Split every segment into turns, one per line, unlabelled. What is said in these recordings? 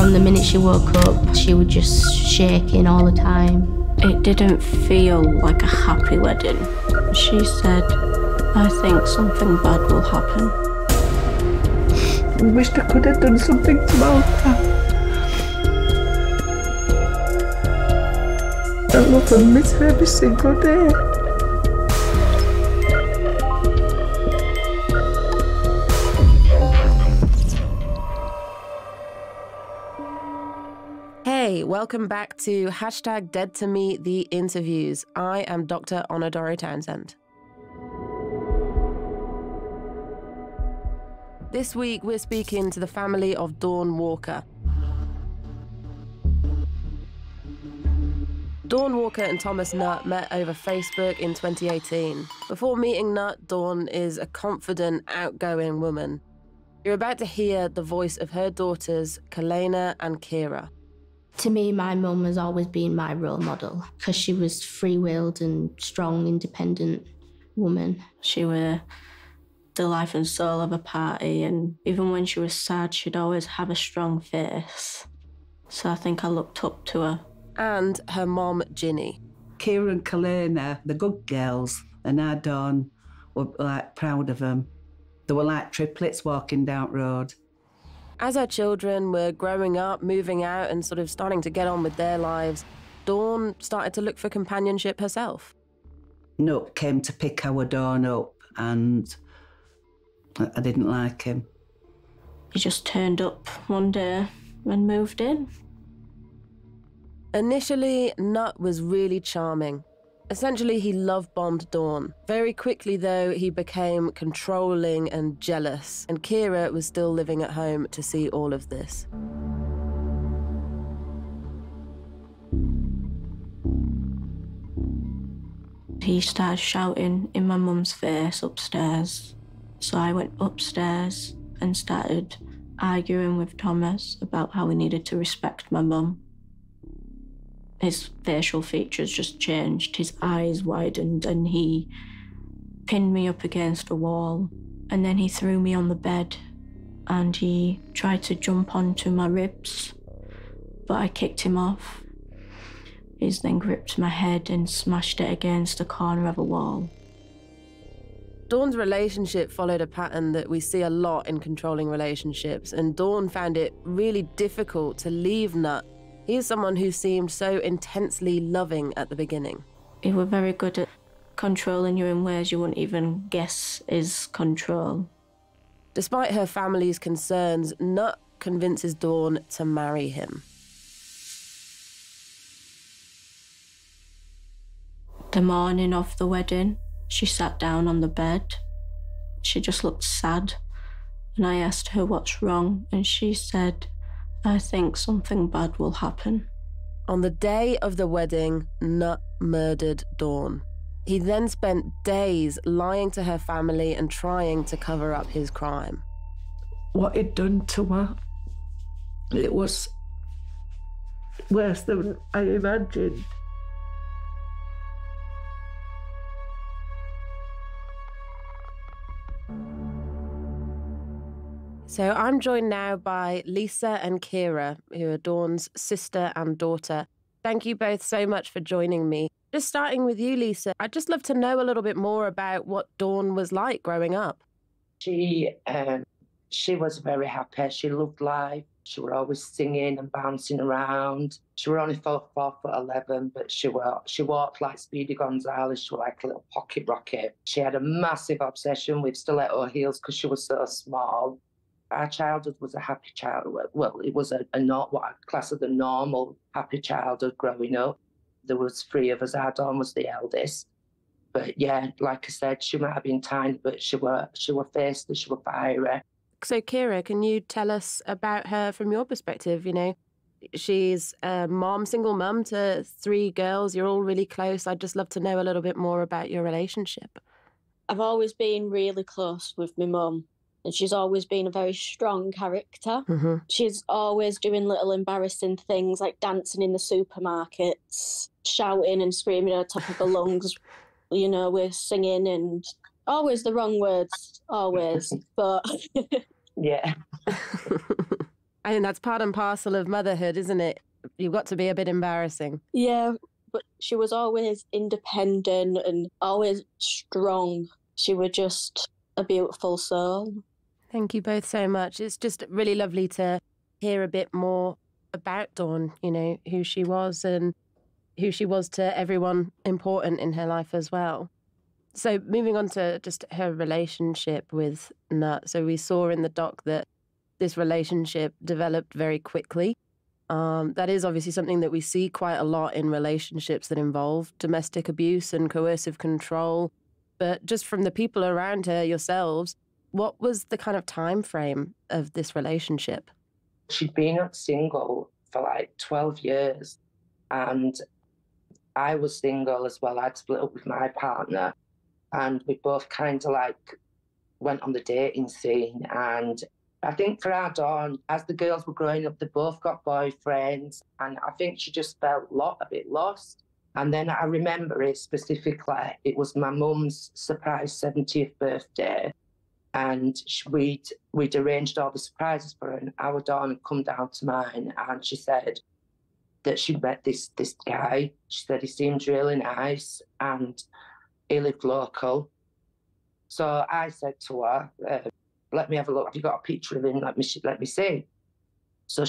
From the minute she woke up, she was just shaking all the time.
It didn't feel like a happy wedding. She said, I think something bad will happen.
I wished I could have done something about that. I love and miss her every single day.
Hey, welcome back to #DeadToMe, the interviews. I am Dr. Doro Townshend. This week, we're speaking to the family of Dawn Walker. Dawn Walker and Thomas Nutt met over Facebook in 2018. Before meeting Nutt, Dawn is a confident, outgoing woman. You're about to hear the voice of her daughters, Kalena and Kiera.
To me, my mum has always been my role model because she was free-willed and strong, independent woman.
She was the life and soul of a party, and even when she was sad, she'd always have a strong face. So I think I looked up to her.
And her mom, Ginny.
Kiera and Kalena, the good girls, and our Dawn were like proud of them. They were like triplets walking down road.
As her children were growing up, moving out and sort of starting to get on with their lives, Dawn started to look for companionship herself.
Nutt came to pick our Dawn up and I didn't like him.
He just turned up one day and moved in.
Initially, Nutt was really charming. Essentially, he love-bombed Dawn. Very quickly, though, he became controlling and jealous, and Kiera was still living at home to see all of this.
He started shouting in my mum's face upstairs. So I went upstairs and started arguing with Thomas about how he needed to respect my mum. His facial features just changed, his eyes widened, and he pinned me up against a wall. And then he threw me on the bed and he tried to jump onto my ribs, but I kicked him off. He's then gripped my head and smashed it against the corner of a wall.
Dawn's relationship followed a pattern that we see a lot in controlling relationships, and Dawn found it really difficult to leave Nutt. He's someone who seemed so intensely loving at the beginning.
He was very good at controlling you in ways you wouldn't even guess is control.
Despite her family's concerns, Nutt convinces Dawn to marry him.
The morning of the wedding, she sat down on the bed. She just looked sad. And I asked her what's wrong, and she said, I think something bad will happen.
On the day of the wedding, Nutt murdered Dawn. He then spent days lying to her family and trying to cover up his crime.
What he'd done to her, it was worse than I imagined.
So I'm joined now by Lisa and Kiera, who are Dawn's sister and daughter. Thank you both so much for joining me. Just starting with you, Lisa, I'd just love to know a little bit more about what Dawn was like growing up.
She was very happy. She loved life. She was always singing and bouncing around. She was only 4'11", but she walked like Speedy Gonzales. She was like a little pocket rocket. She had a massive obsession with stiletto heels because she was so small. Our childhood was a happy childhood. Well, it was not what I class as a normal happy childhood growing up. There was 3 of us. Our Dawn was the eldest. But yeah, like I said, she might have been tiny, but she were feisty, she were fiery.
So Kiera, can you tell us about her from your perspective? You know, she's a mom, single mum to 3 girls. You're all really close. I'd just love to know a little bit more about your relationship.
I've always been really close with my mum. And she's always been a very strong character.
Mm-hmm.
She's always doing little embarrassing things like dancing in the supermarkets, shouting and screaming at the top of her lungs. You know, we're singing and always the wrong words, always. But
yeah.
I think that's part and parcel of motherhood, isn't it? You've got to be a bit embarrassing.
Yeah, but she was always independent and always strong. She was just a beautiful soul.
Thank you both so much. It's just really lovely to hear a bit more about Dawn, you know, who she was and who she was to everyone important in her life as well. So moving on to just her relationship with Nutt. So we saw in the doc that this relationship developed very quickly. That is obviously something that we see quite a lot in relationships that involve domestic abuse and coercive control. But just from the people around her, yourselves, what was the kind of time frame of this relationship?
She'd been single for like 12 years, and I was single as well. I'd split up with my partner, and we both kind of like went on the dating scene. And I think for our Dawn, as the girls were growing up, they both got boyfriends, and I think she just felt a bit lost. And then I remember it specifically. It was my mum's surprise 70th birthday, and we'd arranged all the surprises for her, and our Dawn had come down to mine, and she said that she met this guy. She said he seemed really nice, and he lived local. So I said to her, let me have a look. Have you got a picture of him? Let me see. So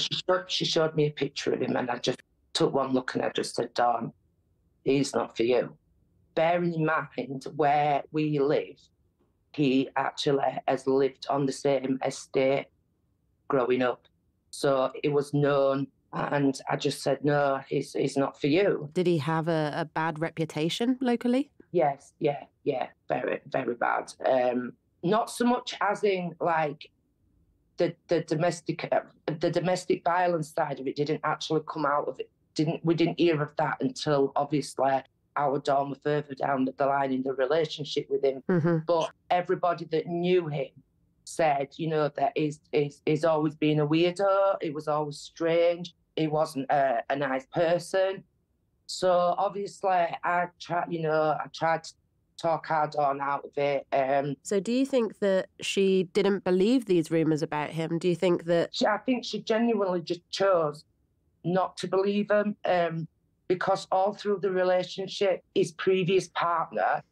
she showed me a picture of him, and I just took one look and I just said, Dawn, he's not for you. Bearing in mind where we live, he actually has lived on the same estate growing up. So it was known, and I just said, no, he's not for you.
Did he have a bad reputation locally?
Yes, yeah, very, very bad. Not so much as in like the domestic violence side of it didn't actually come out of it. We didn't hear of that until obviously our Dawn were further down the line in the relationship with him. Mm-hmm. But everybody that knew him said, you know, that he's always been a weirdo. He was always strange. He wasn't a nice person. So obviously I tried to talk our Dawn out of it.
So do you think that she didn't believe these rumours about him? Do you think that...
I think she genuinely just chose not to believe him, because all through the relationship, his previous partner,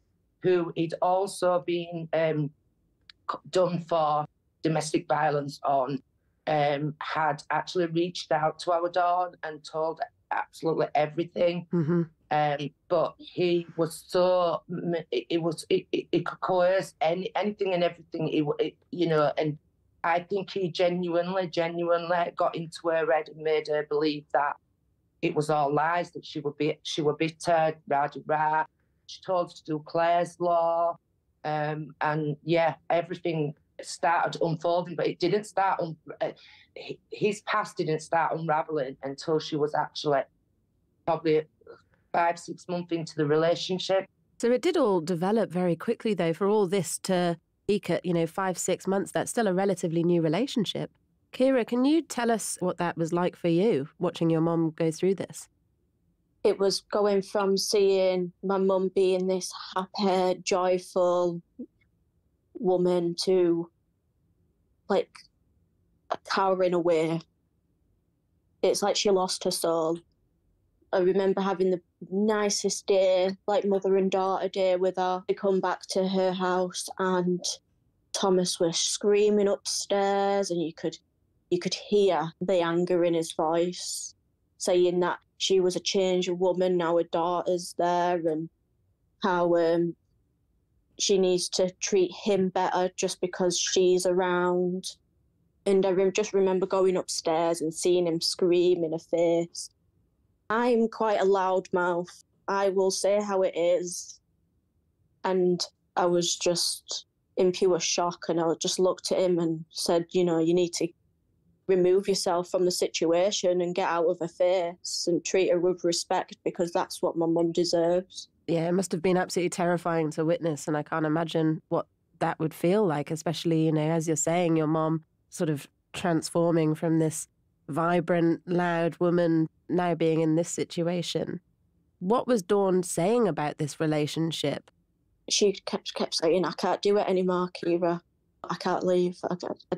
who he'd also been done for domestic violence on, had actually reached out to our Dawn and told absolutely everything. Mm-hmm. But he was so, he could coerce anything and everything, and I think he genuinely got into her head and made her believe that it was all lies, that she were bitter, rah. She told her to do Claire's law, and yeah, everything started unfolding, but it didn't start. His past didn't start unraveling until she was actually probably 5-6 months into the relationship.
So it did all develop very quickly, though. For all this to peak at 5-6 months, that's still a relatively new relationship. Kiera, can you tell us what that was like for you, watching your mum go through this?
It was going from seeing my mum being this happy, joyful woman to, like, cowering away. It's like she lost her soul. I remember having the nicest day, like mother and daughter day with her. I come back to her house and Thomas was screaming upstairs, and you could hear the anger in his voice, saying that she was a changed woman, now her daughter's there, and how she needs to treat him better just because she's around. And I just remember going upstairs and seeing him scream in her face. I'm quite a loud mouth. I will say how it is. And I was just in pure shock, and I just looked at him and said, you need to remove yourself from the situation and get out of her face and treat her with respect, because that's what my mum deserves.
Yeah, it must have been absolutely terrifying to witness, and I can't imagine what that would feel like, especially, as you're saying, your mum sort of transforming from this vibrant, loud woman now being in this situation. What was Dawn saying about this relationship?
She kept saying, I can't do it anymore, Kiera. I can't leave.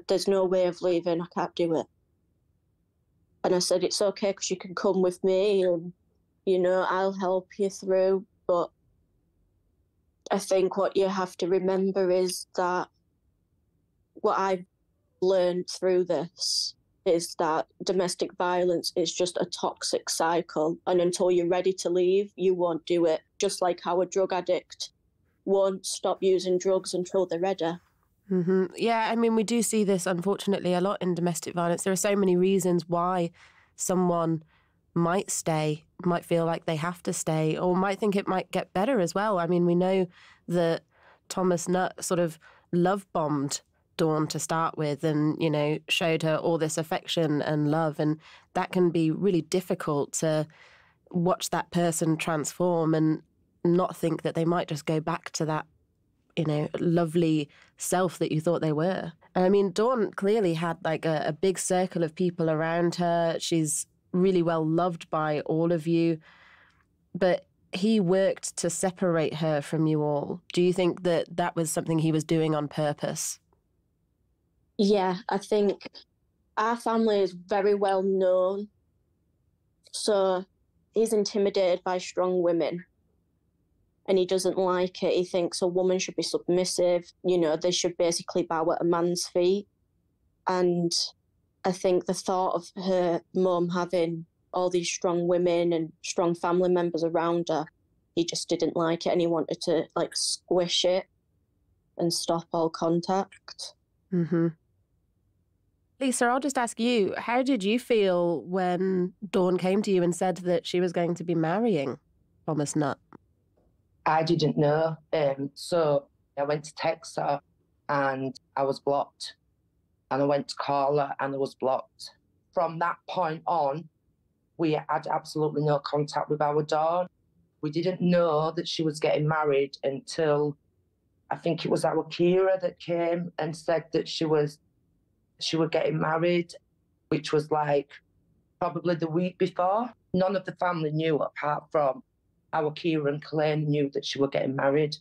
There's no way of leaving. I can't do it. And I said, it's okay because you can come with me and, you know, I'll help you through. But I think what you have to remember is that what I've learned through this is that domestic violence is just a toxic cycle. And until you're ready to leave, you won't do it. Just like how a drug addict won't stop using drugs until they're ready.
Mm-hmm. Yeah, I mean, we do see this, unfortunately, a lot in domestic violence. There are so many reasons why someone might stay, might feel like they have to stay, or might think it might get better as well. I mean, we know that Thomas Nutt sort of love-bombed Dawn to start with and, you know, showed her all this affection and love. And that can be really difficult to watch that person transform and not think that they might just go back to that, you know, lovely self that you thought they were. And I mean, Dawn clearly had like a big circle of people around her. She's really well loved by all of you. But he worked to separate her from you all. Do you think that that was something he was doing on purpose?
Yeah, I think our family is very well known. So he's intimidated by strong women. And he doesn't like it. He thinks a woman should be submissive. You know, they should basically bow at a man's feet. And I think the thought of her mum having all these strong women and strong family members around her, he just didn't like it. And he wanted to, like, squish it and stop all contact.
Mm-hmm. Lisa, I'll just ask you, how did you feel when Dawn came to you and said that she was going to be marrying Thomas Nutt?
I didn't know. So I went to text her and I was blocked. And I went to call her and I was blocked. From that point on, we had absolutely no contact with our Dawn. We didn't know that she was getting married until I think it was our Kiera that came and said that she was getting married, which was like probably the week before. None of the family knew apart from our Kiera and Colleen knew that she was getting married.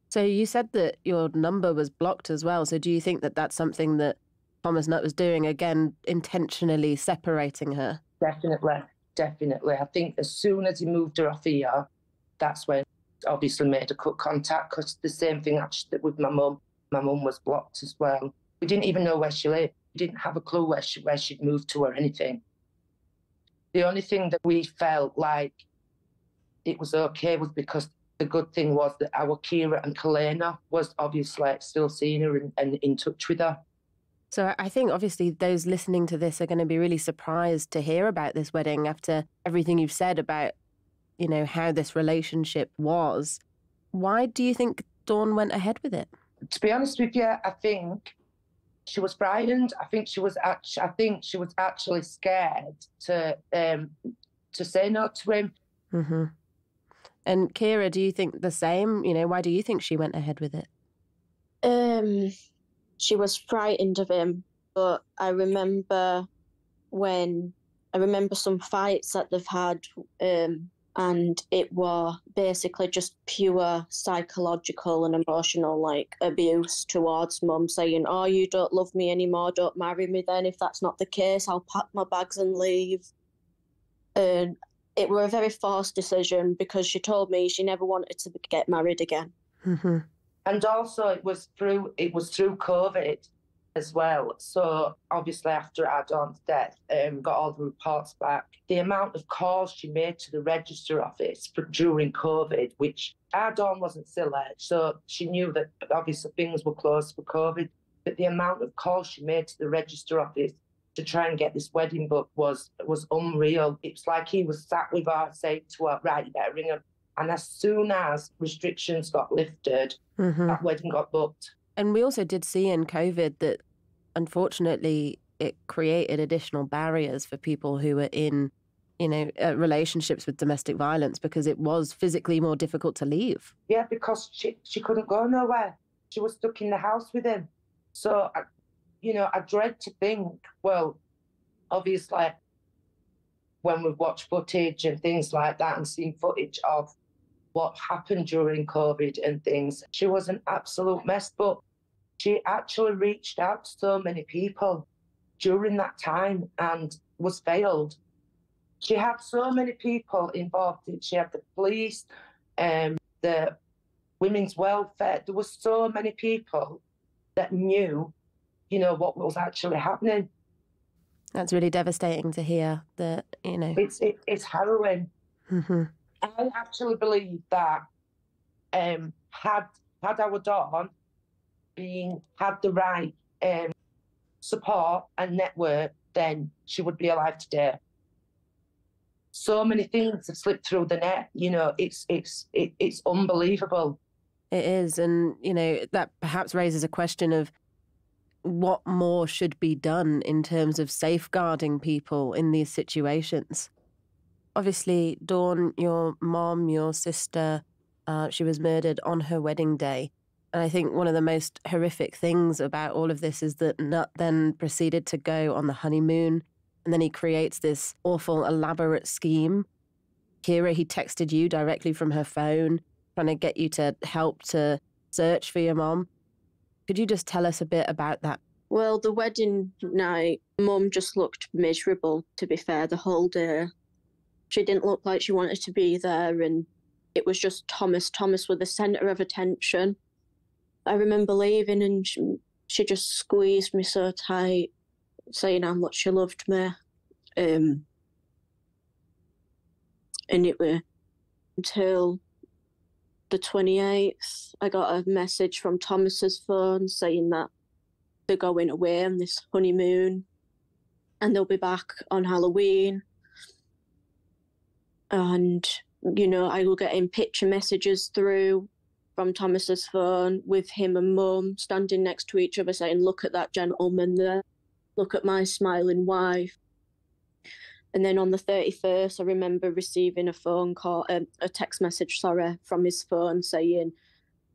So you said that your number was blocked as well. So do you think that that's something that Thomas Nutt was doing, again, intentionally separating her?
Definitely. I think as soon as he moved her off here, that's when obviously made her cut contact, because the same thing actually with my mum. My mum was blocked as well. We didn't even know where she lived. We didn't have a clue where she'd moved to or anything. The only thing that we felt like it was okay was because the good thing was that our Kiera and Kalena was obviously still seeing her and in touch with her.
So I think obviously those listening to this are going to be really surprised to hear about this wedding after everything you've said about, you know, how this relationship was. Why do you think Dawn went ahead with it?
To be honest with you, I think she was frightened. I think she was actually scared to say no to him.
Mm-hmm. And Kiera, do you think the same? You know, why do you think she went ahead with it?
She was frightened of him, but I remember some fights that they've had, and it was basically just pure psychological and emotional, like, abuse towards mum, saying, oh, you don't love me anymore, don't marry me then. If that's not the case, I'll pack my bags and leave. And it were a very forced decision because she told me she never wanted to get married again.
Mm-hmm.
And also it was through COVID as well. So obviously after our Dawn's death, got all the reports back. The amount of calls she made to the register office during COVID, which our Dawn wasn't still there, so she knew that obviously things were closed for COVID. But the amount of calls she made to the register office to try and get this wedding booked was unreal. It's like he was sat with her saying to her, right, you better ring him. And as soon as restrictions got lifted,
Mm-hmm.
that wedding got booked.
And we also did see in COVID that, unfortunately, it created additional barriers for people who were in, you know, relationships with domestic violence because it was physically more difficult to leave.
Yeah, because she couldn't go nowhere. She was stuck in the house with him. So, I dread to think, well, obviously, when we've watched footage and things like that and seen footage of what happened during COVID and things, she was an absolute mess. But she actually reached out to so many people during that time. And was failed. She had so many people involved. She had the police, the women's welfare. There were so many people that knew, what was actually happening.
That's really devastating to hear that,
It's harrowing.
Mm-hmm.
I actually believe that had our Dawn had the right support and network, then she would be alive today. So many things have slipped through the net. It's unbelievable.
It is, and that perhaps raises a question of what more should be done in terms of safeguarding people in these situations. Obviously, Dawn, your mom, your sister, she was murdered on her wedding day. And I think one of the most horrific things about all of this is that Nutt then proceeded to go on the honeymoon, and then he creates this awful, elaborate scheme. Kiera, he texted you directly from her phone, trying to get you to help to search for your mom. Could you just tell us a bit about that?
Well, the wedding night, Mum just looked miserable, to be fair, the whole day. She didn't look like she wanted to be there, and it was just Thomas. Thomas was the centre of attention. I remember leaving, and she just squeezed me so tight, saying how much she loved me. And it was until the 28th, I got a message from Thomas's phone saying that they're going away on this honeymoon and they'll be back on Halloween. And, I was getting picture messages through from Thomas's phone with him and Mum standing next to each other saying, "Look at that gentleman there. Look at my smiling wife." And then on the 31st, I remember receiving a phone call, a text message, from his phone saying,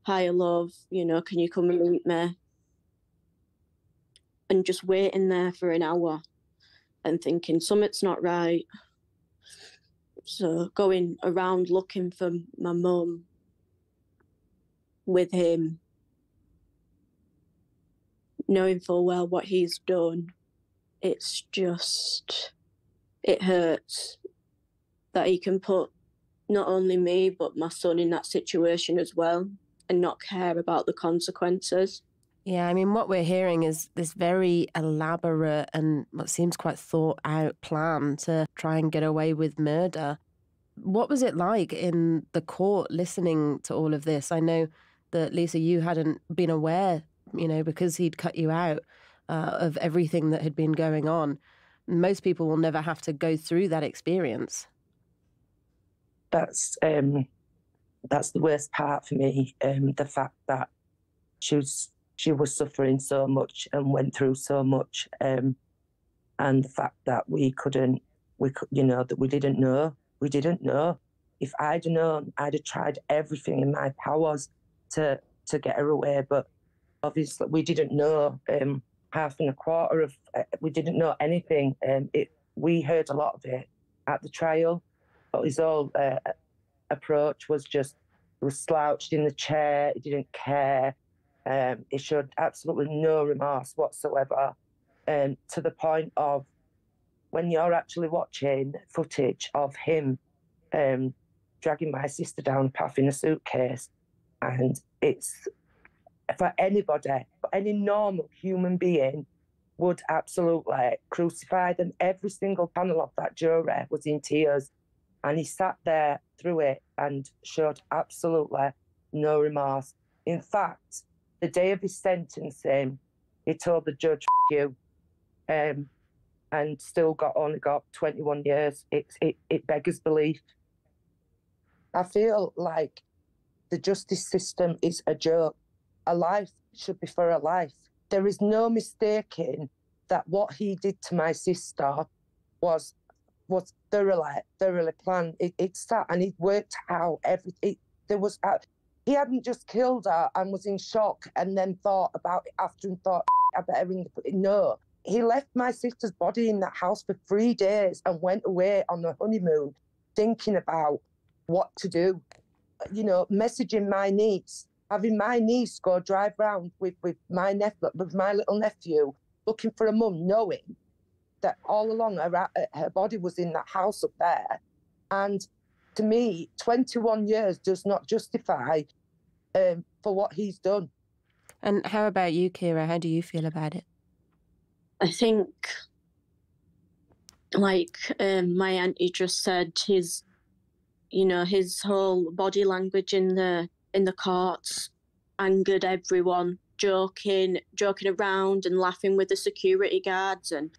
"Hi, love, can you come and meet me?" And just waiting there for an hour and thinking, something's not right. So going around looking for my mum with him, knowing full well what he's done, it's just, it hurts that he can put not only me but my son in that situation as well and not care about the consequences.
Yeah, I mean, what we're hearing is this very elaborate and what seems quite thought-out plan to try and get away with murder. What was it like in the court listening to all of this? I know that, Lisa, you hadn't been aware, because he'd cut you out of everything that had been going on. Most people will never have to go through that experience.
That's the worst part for me, the fact that she was suffering so much and went through so much, and the fact that that we didn't know. We didn't know. If I'd known, I'd have tried everything in my powers to get her away, but obviously we didn't know half and a quarter of, we didn't know anything. We heard a lot of it at the trial, but his whole approach was just, he was slouched in the chair, he didn't care. He showed absolutely no remorse whatsoever, to the point of when you're actually watching footage of him dragging my sister down a path in a suitcase, and it's, for anybody, for any normal human being, would absolutely crucify them. Every single panel of that jury was in tears, and he sat there through it and showed absolutely no remorse. In fact, the day of his sentencing, he told the judge, "F you," and still only got 21 years. It beggars belief. I feel like the justice system is a joke. A life should be for a life. There is no mistaking that what he did to my sister was thoroughly planned. It's that, and he worked out everything. He hadn't just killed her and was in shock and then thought about it after and thought, "I better ring the police." No. He left my sister's body in that house for 3 days and went away on a honeymoon thinking about what to do. Messaging my niece, having my niece go drive round with my little nephew looking for a mum, knowing that all along her body was in that house up there. And to me, 21 years does not justify for what he's done.
And how about you, Kiera? How do you feel about it?
I think, like my auntie just said, his whole body language in the courts angered everyone, joking around and laughing with the security guards and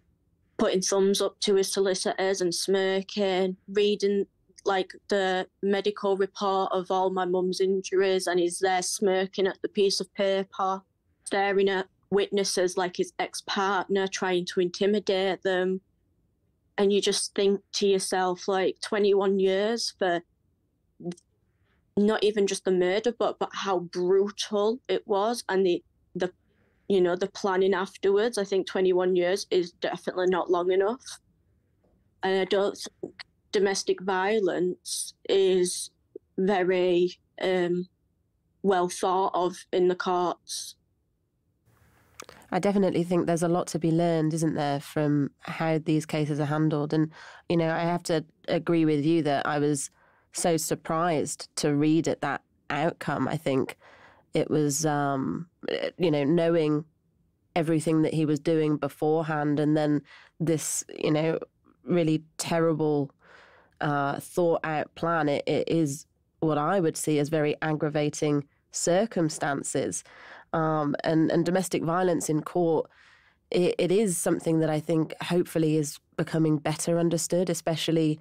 putting thumbs up to his solicitors and smirking, reading like the medical report of all my mum's injuries, and he's there smirking at the piece of paper, staring at witnesses like his ex-partner, trying to intimidate them. And you just think to yourself, like, 21 years for not even just the murder, but how brutal it was, and the planning afterwards. I think 21 years is definitely not long enough. And I don't think domestic violence is very well thought of in the courts.
I definitely think there's a lot to be learned, isn't there, from how these cases are handled. And, I have to agree with you that I was so surprised to read at that outcome. I think it was, knowing everything that he was doing beforehand, and then this, really terrible thought out plan. It is what I would see as very aggravating circumstances. And domestic violence in court, it is something that I think hopefully is becoming better understood, especially,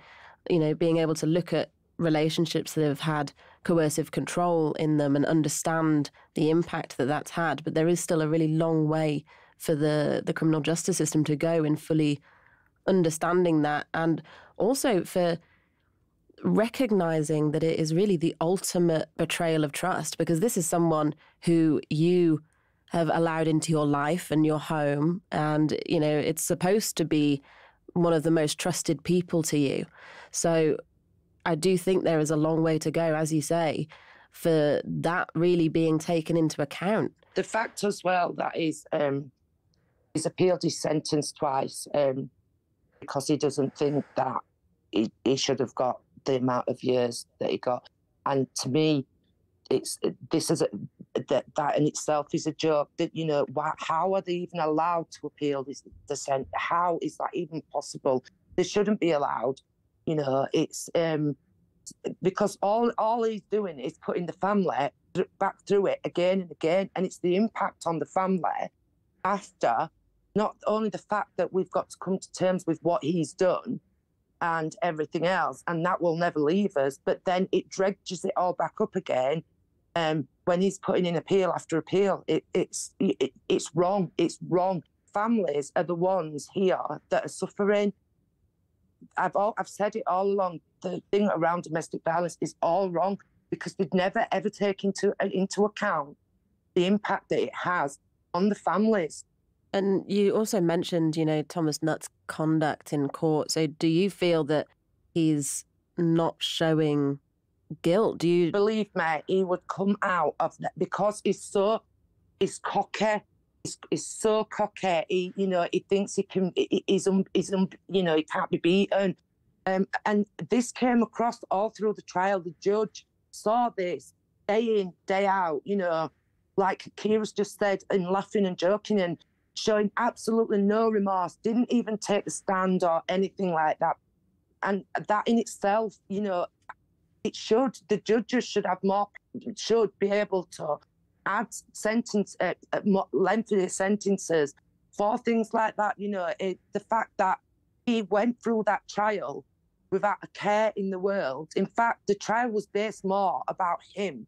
being able to look at relationships that have had coercive control in them and understand the impact that that's had. But there is still a really long way for the criminal justice system to go in fully understanding that, and also for recognizing that it is really the ultimate betrayal of trust, because this is someone who you have allowed into your life and your home, and it's supposed to be one of the most trusted people to you. So I do think there is a long way to go, as you say, for that really being taken into account.
The fact as well that he's appealed his sentence twice because he doesn't think that he should have got the amount of years that he got. And to me, that in itself is a joke. That how are they even allowed to appeal the sentence? How is that even possible? They shouldn't be allowed. It's because all he's doing is putting the family back through it again and again, and it's the impact on the family after not only the fact that we've got to come to terms with what he's done and everything else, and that will never leave us, but then it dredges it all back up again. When he's putting in appeal after appeal, it's wrong. It's wrong. Families are the ones here that are suffering. I've said it all along. The thing around domestic violence is all wrong because they'd never ever take into account the impact that it has on the families.
And you also mentioned, Thomas Nutt's conduct in court. So do you feel that he's not showing guilt? Do you
believe me? He would come out of that because he's cocky. He's so cocky. He thinks he can. He can't be beaten. And this came across all through the trial. The judge saw this day in, day out. Like Kiera's just said, and laughing and joking and showing absolutely no remorse. Didn't even take the stand or anything like that. And that in itself, it should. The judges should have more. Should be able to add lengthy sentences for things like that. The fact that he went through that trial without a care in the world. In fact, the trial was based more about him.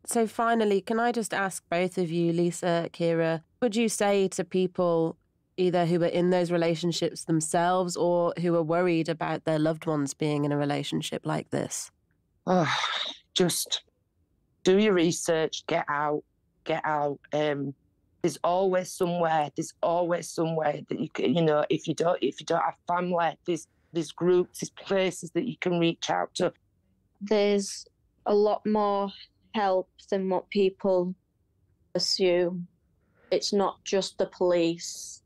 So finally, can I just ask both of you, Lisa, Kiera, would you say to people either who are in those relationships themselves or who are worried about their loved ones being in a relationship like this?
Just do your research, get out. There's always somewhere that you can, if you don't have family, there's groups, there's places that you can reach out to.
There's a lot more help than what people assume. It's not just the police.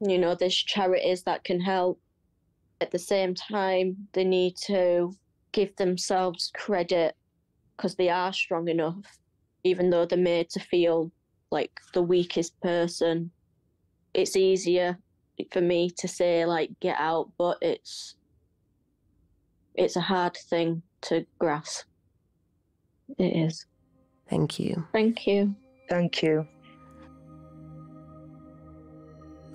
You know, there's charities that can help. At the same time, they need to give themselves credit because they are strong enough, even though they're made to feel like the weakest person. It's easier for me to say, like, get out, but it's a hard thing to grasp. It is.
Thank you.
Thank you.
Thank you.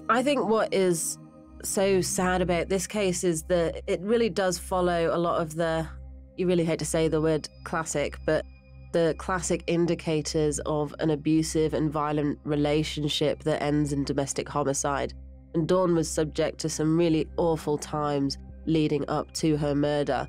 I think what is so sad about this case is that it really does follow a lot of the, you really hate to say the word classic, but the classic indicators of an abusive and violent relationship that ends in domestic homicide. And Dawn was subject to some really awful times leading up to her murder.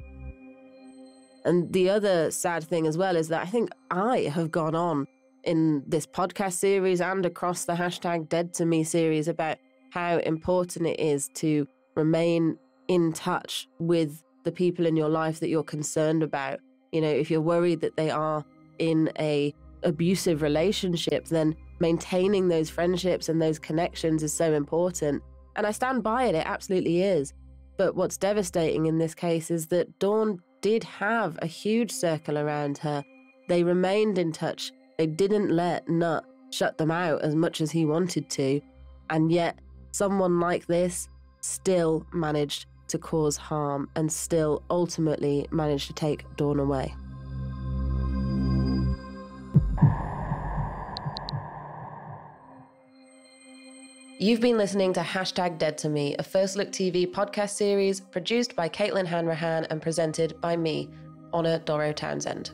And the other sad thing as well is that I think I have gone on in this podcast series and across the #DeadToMe series about how important it is to remain in touch with the people in your life that you're concerned about. You know, if you're worried that they are in a abusive relationship, then maintaining those friendships and those connections is so important. And I stand by it, it absolutely is. But what's devastating in this case is that Dawn did have a huge circle around her. They remained in touch. They didn't let Nutt shut them out as much as he wanted to. And yet, someone like this still managed to cause harm and still ultimately managed to take Dawn away. You've been listening to #DeadToMe, a First Look TV podcast series produced by Caitlin Hanrahan and presented by me, Honor Doro Townshend.